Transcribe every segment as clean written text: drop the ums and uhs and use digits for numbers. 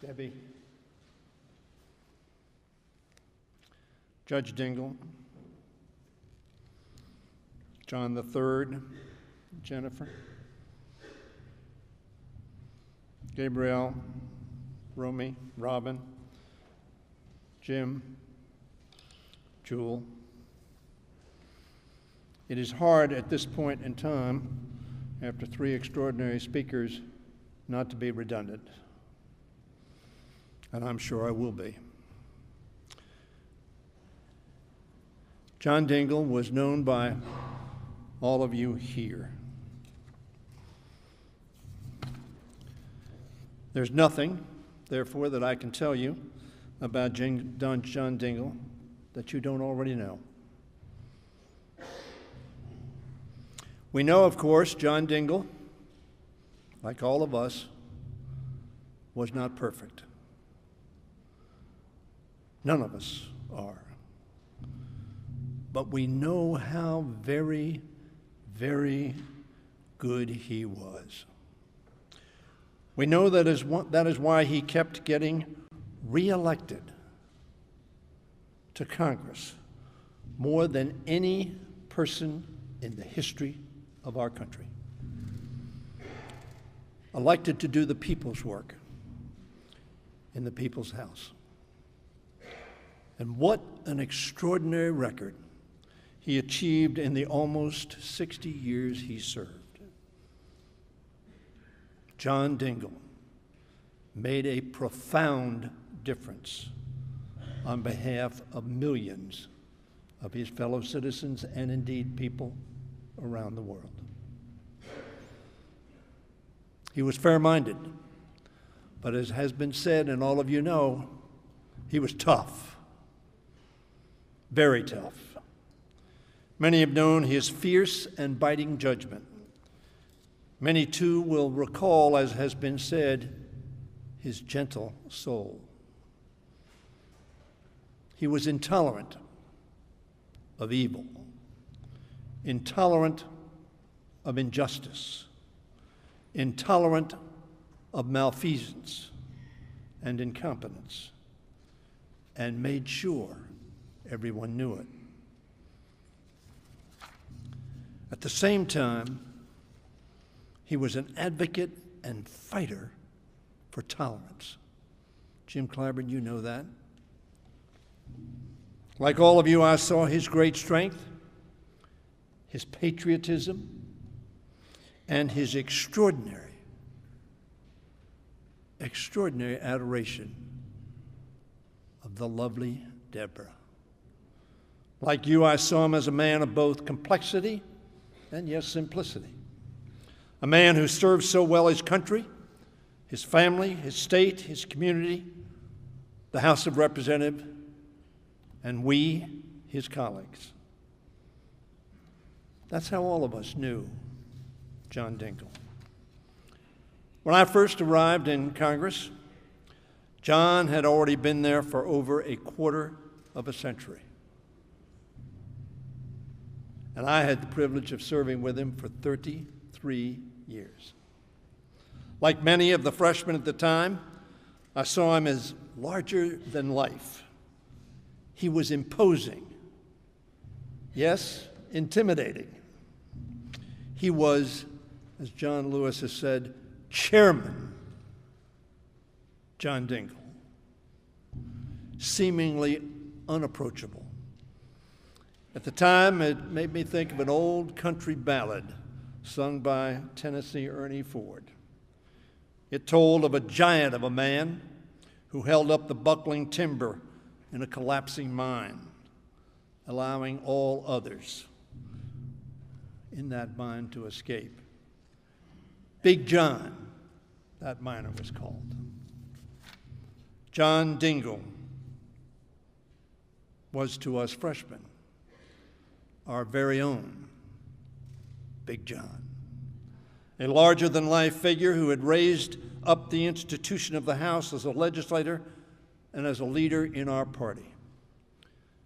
Debbie. Judge Dingell. John the Third. Jennifer. Gabrielle. Romy. Robin. Jim. Jewel. It is hard at this point in time, after three extraordinary speakers, not to be redundant. And I'm sure I will be. John Dingell was known by all of you here. There's nothing, therefore, that I can tell you about John Dingell that you don't already know. We know, of course, John Dingell, like all of us, was not perfect. None of us are. But we know how very, very good he was. We know that is why he kept getting reelected to Congress more than any person in the history of our country. Elected to do the people's work in the people's house. And what an extraordinary record he achieved in the almost 60 years he served. John Dingell made a profound difference on behalf of millions of his fellow citizens and indeed people around the world. He was fair-minded, but as has been said, and all of you know, he was tough, very tough. Many have known his fierce and biting judgment. Many, too, will recall, as has been said, his gentle soul. He was intolerant of evil, intolerant of injustice, intolerant of malfeasance and incompetence, and made sure everyone knew it. At the same time, he was an advocate and fighter for tolerance. Jim Clyburn, you know that. Like all of you, I saw his great strength, his patriotism, and his extraordinary adoration of the lovely Deborah. Like you, I saw him as a man of both complexity and, yes, simplicity. A man who served so well his country, his family, his state, his community, the House of Representatives, and we, his colleagues. That's how all of us knew John Dingell. When I first arrived in Congress, John had already been there for over a quarter of a century. And I had the privilege of serving with him for 33 years. Like many of the freshmen at the time, I saw him as larger than life. He was imposing, yes, intimidating. He was, as John Lewis has said, Chairman John Dingell, seemingly unapproachable. At the time, it made me think of an old country ballad sung by Tennessee Ernie Ford. It told of a giant of a man who held up the buckling timber in a collapsing mine, allowing all others in that mine to escape. Big John, that miner was called. John Dingell was to us freshmen our very own Big John, a larger-than-life figure who had raised up the institution of the House as a legislator and as a leader in our party.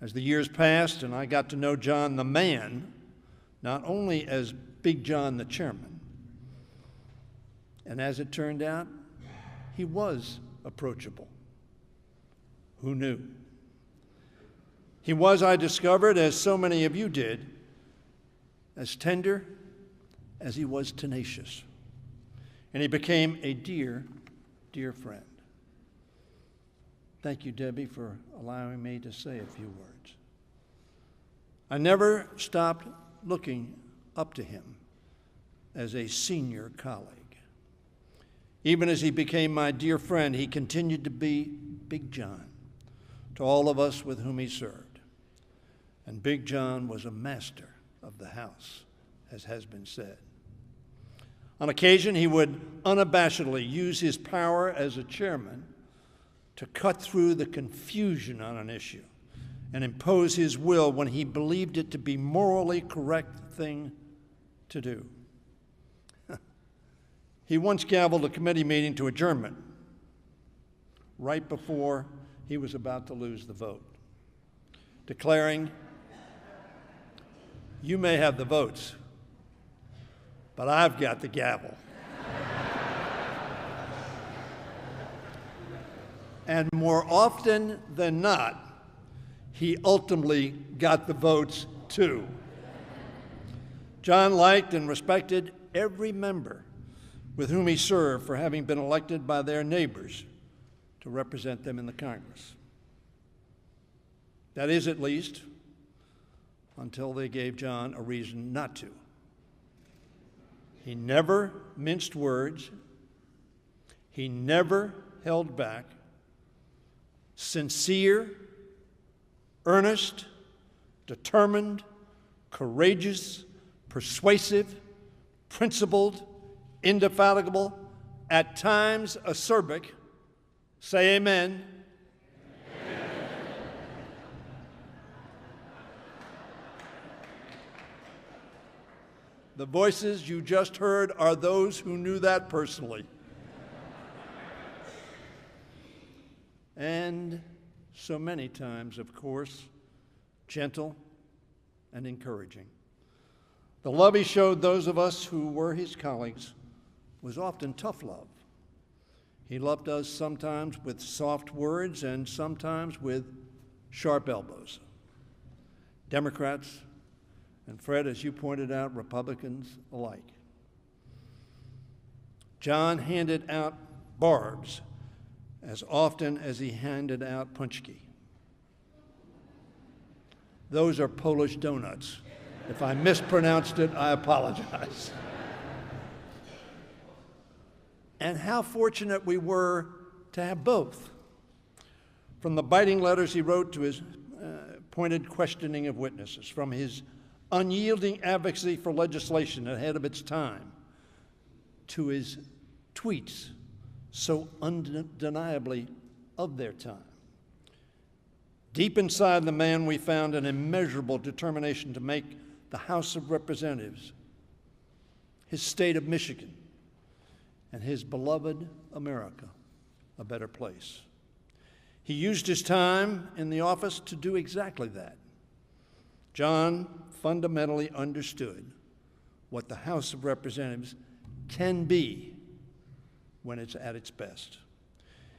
As the years passed and I got to know John the man, not only as Big John the chairman, and as it turned out, he was approachable. Who knew? He was, I discovered, as so many of you did, as tender as he was tenacious. And he became a dear, dear friend. Thank you, Debbie, for allowing me to say a few words. I never stopped looking up to him as a senior colleague. Even as he became my dear friend, he continued to be Big John to all of us with whom he served. And Big John was a master of the house, as has been said. On occasion, he would unabashedly use his power as a chairman to cut through the confusion on an issue and impose his will when he believed it to be morally correct thing to do. He once gavelled a committee meeting to adjournment right before he was about to lose the vote, declaring, "You may have the votes, but I've got the gavel." And more often than not, he ultimately got the votes too. John liked and respected every member with whom he served for having been elected by their neighbors to represent them in the Congress. That is, at least, until they gave John a reason not to. He never minced words. He never held back. Sincere, earnest, determined, courageous, persuasive, principled, indefatigable, at times acerbic. Say amen. Amen. The voices you just heard are those who knew that personally. And so many times, of course, gentle and encouraging. The love he showed those of us who were his colleagues was often tough love. He loved us sometimes with soft words and sometimes with sharp elbows. Democrats, and Fred, as you pointed out, Republicans alike. John handed out barbs as often as he handed out punchki. Those are Polish donuts. If I mispronounced it, I apologize. And how fortunate we were to have both. From the biting letters he wrote to his pointed questioning of witnesses, from his unyielding advocacy for legislation ahead of its time, to his tweets so undeniably of their time. Deep inside the man, we found an immeasurable determination to make the House of Representatives, his state of Michigan, and his beloved America a better place. He used his time in the office to do exactly that. John fundamentally understood what the House of Representatives can be when it's at its best.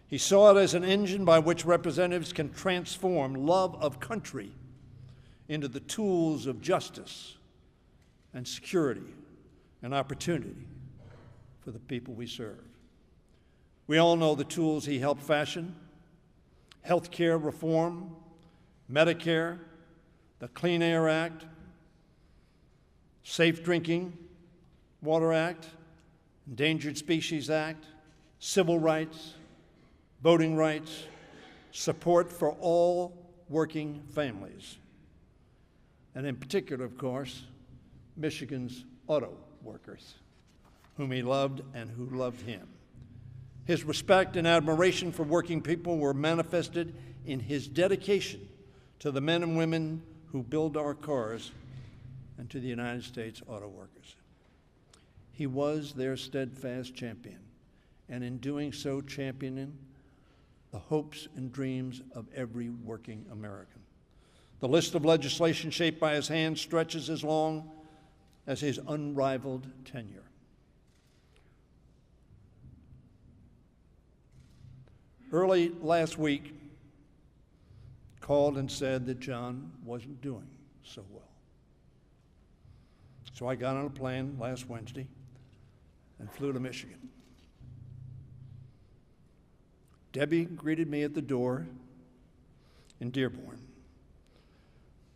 He saw it as an engine by which representatives can transform love of country into the tools of justice and security and opportunity for the people we serve. We all know the tools he helped fashion: health care reform, Medicare, the Clean Air Act, Safe Drinking Water Act, Endangered Species Act, civil rights, voting rights, support for all working families, and in particular, of course, Michigan's auto workers, whom he loved and who loved him. His respect and admiration for working people were manifested in his dedication to the men and women who build our cars and to the United States auto workers. He was their steadfast champion, and in doing so, championing the hopes and dreams of every working American. The list of legislation shaped by his hand stretches as long as his unrivaled tenure. early last week called and said that John wasn't doing so well. So I got on a plane last Wednesday and flew to Michigan. Debbie greeted me at the door in Dearborn.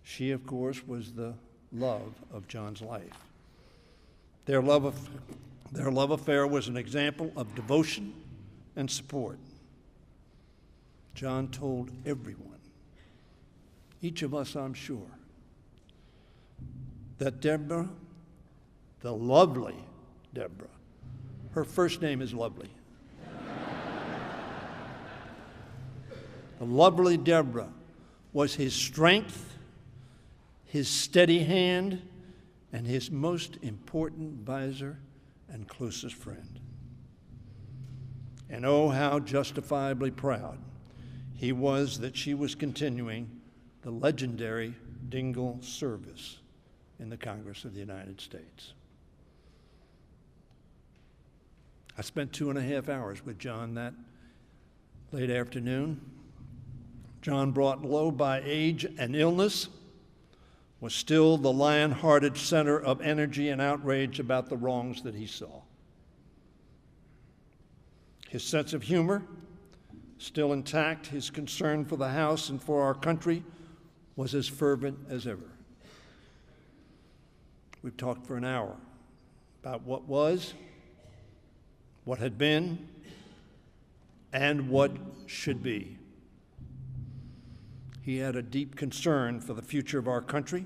She, of course, was the love of John's life. Their love affair was an example of devotion and support. John told everyone, each of us, I'm sure, that Deborah, the lovely Deborah, her first name is Lovely. The lovely Deborah was his strength, his steady hand, and his most important advisor and closest friend. And oh, how justifiably proud he was that she was continuing the legendary Dingell service in the Congress of the United States. I spent 2.5 hours with John that late afternoon. John, brought low by age and illness, was still the lion-hearted center of energy and outrage about the wrongs that he saw. His sense of humor, still intact, his concern for the House and for our country was as fervent as ever. We've talked for an hour about what was, what had been, and what should be. He had a deep concern for the future of our country,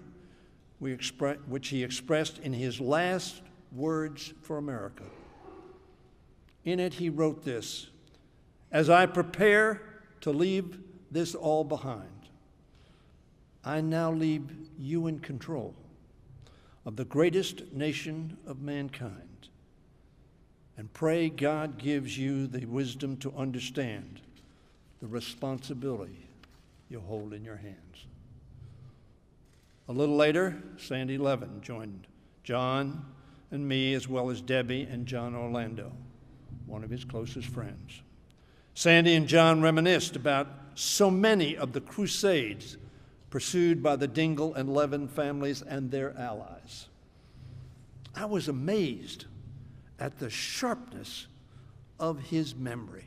which he expressed in his last words for America. In it, he wrote this: "As I prepare to leave this all behind, I now leave you in control of the greatest nation of mankind, and pray God gives you the wisdom to understand the responsibility you hold in your hands." A little later, Sandy Levin joined John and me, as well as Debbie and John Orlando, one of his closest friends. Sandy and John reminisced about so many of the crusades pursued by the Dingell and Levin families and their allies. I was amazed at the sharpness of his memory.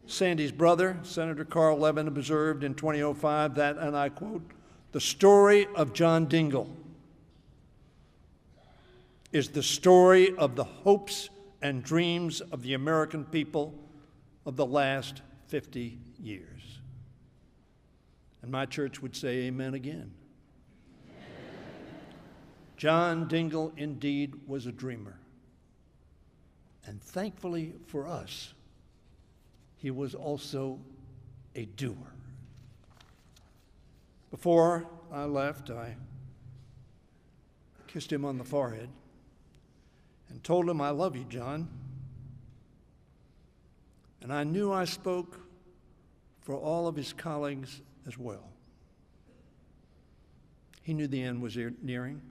Sandy's brother, Senator Carl Levin, observed in 2005 that, and I quote, "The story of John Dingell is the story of the hopes and dreams of the American people of the last 50 years. And my church would say amen again. John Dingell indeed was a dreamer. And thankfully for us, he was also a doer. Before I left, I kissed him on the forehead and told him, "I love you, John." And I knew I spoke for all of his colleagues as well. He knew the end was nearing.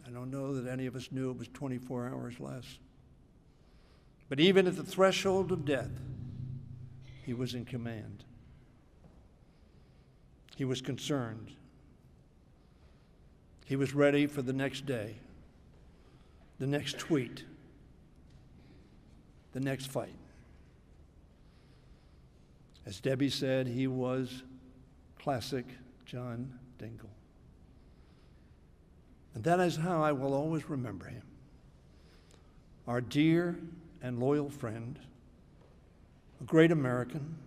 I don't know that any of us knew it was 24 hours less. But even at the threshold of death, he was in command. He was concerned. He was ready for the next day, the next tweet, the next fight. As Debbie said, he was classic John Dingell. And that is how I will always remember him. Our dear and loyal friend, a great American,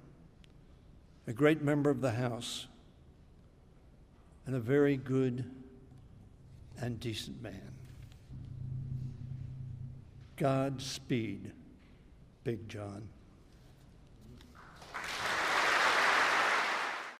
a great member of the House, and a very good and decent man. Godspeed, Big John.